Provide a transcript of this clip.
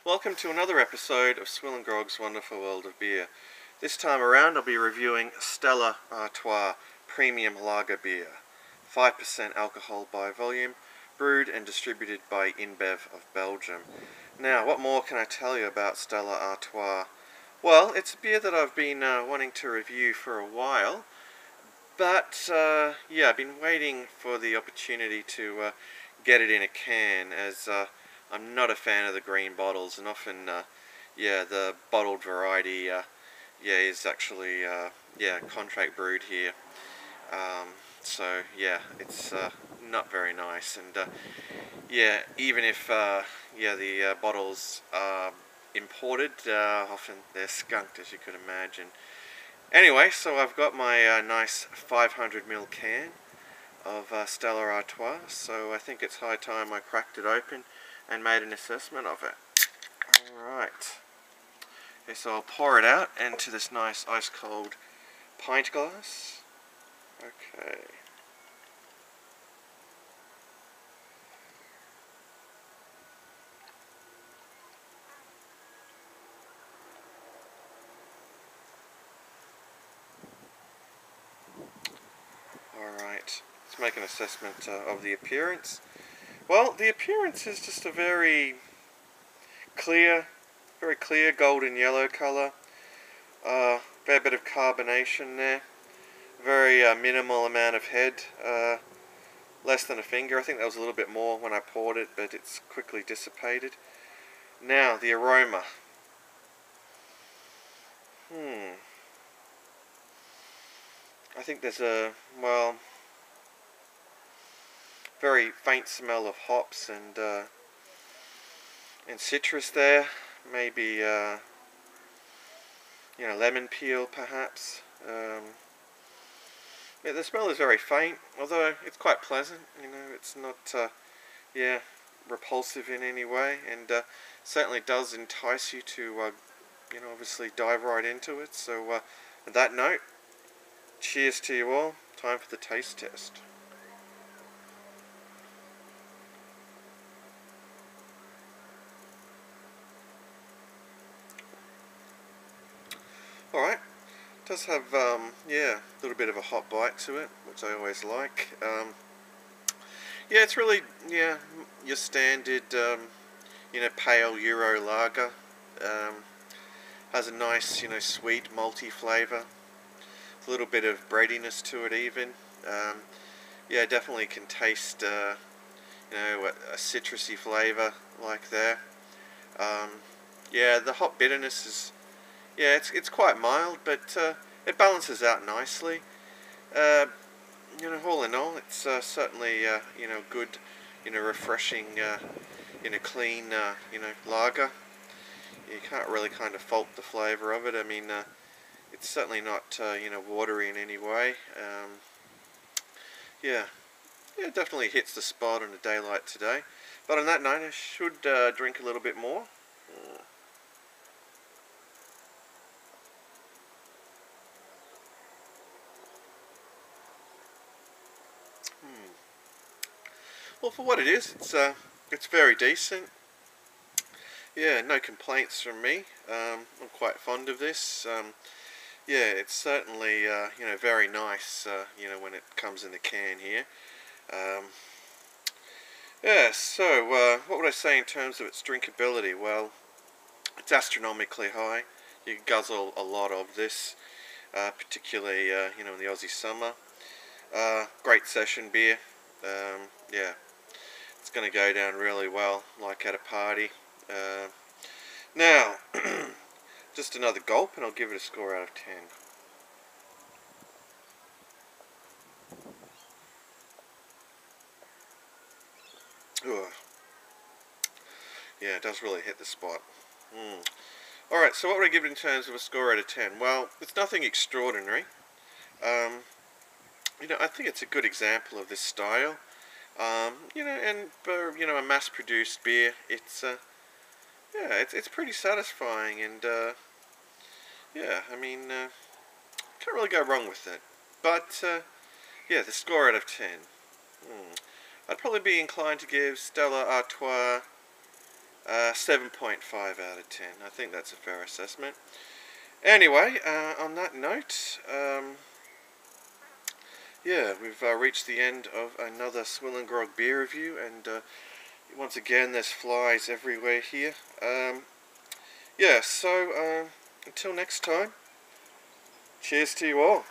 Welcome to another episode of Swill and Grog's Wonderful World of Beer. This time around I'll be reviewing Stella Artois Premium Lager Beer. 5% alcohol by volume, brewed and distributed by InBev of Belgium. Now, what more can I tell you about Stella Artois? Well, it's a beer that I've been wanting to review for a while, but I've been waiting for the opportunity to get it in a can, as I'm not a fan of the green bottles, and often the bottled variety is actually contract brewed here. It's not very nice, and even if the bottles are imported, often they're skunked, as you could imagine. Anyway, so I've got my nice 500ml can of Stella Artois, so I think it's high time I cracked it open and made an assessment of it. Alright, okay, so I'll pour it out into this nice ice cold pint glass. Okay. Alright, let's make an assessment of the appearance. Well, the appearance is just a very clear golden yellow colour. Fair bit of carbonation there. Very minimal amount of head. Less than a finger. I think that was a little bit more when I poured it, but it's quickly dissipated. Now, the aroma. I think there's a, very faint smell of hops and citrus there. Maybe lemon peel perhaps. The smell is very faint, although it's quite pleasant. It's not repulsive in any way, and certainly does entice you to obviously dive right into it. So on that note, cheers to you all. Time for the taste test. Alright, does have a little bit of a hot bite to it, which I always like. It's really your standard pale Euro lager. Has a nice sweet malty flavour, a little bit of breadiness to it even. Definitely can taste a citrusy flavour like there. The hop bitterness is it's quite mild, but it balances out nicely. All in all, it's certainly good, refreshing, clean, lager. You can't really kind of fault the flavour of it. I mean, it's certainly not watery in any way. It definitely hits the spot on a day like today. But on that note, I should drink a little bit more. Well, for what it is, it's very decent. No complaints from me. I'm quite fond of this. It's certainly very nice. When it comes in the can here. What would I say in terms of its drinkability? Well, it's astronomically high. You can guzzle a lot of this, particularly in the Aussie summer. Great session beer. It's going to go down really well, like at a party. Now, just another gulp, and I'll give it a score out of 10. Ugh. It does really hit the spot. Alright, so what would I give it in terms of a score out of 10? Well, it's nothing extraordinary. I think it's a good example of this style. And for a mass-produced beer, it's pretty satisfying, and can't really go wrong with it. But the score out of 10. I'd probably be inclined to give Stella Artois 7.5 out of 10. I think that's a fair assessment. Anyway, on that note, yeah, we've reached the end of another Swill and Grog beer review, and once again there's flies everywhere here. Yeah, so until next time, cheers to you all.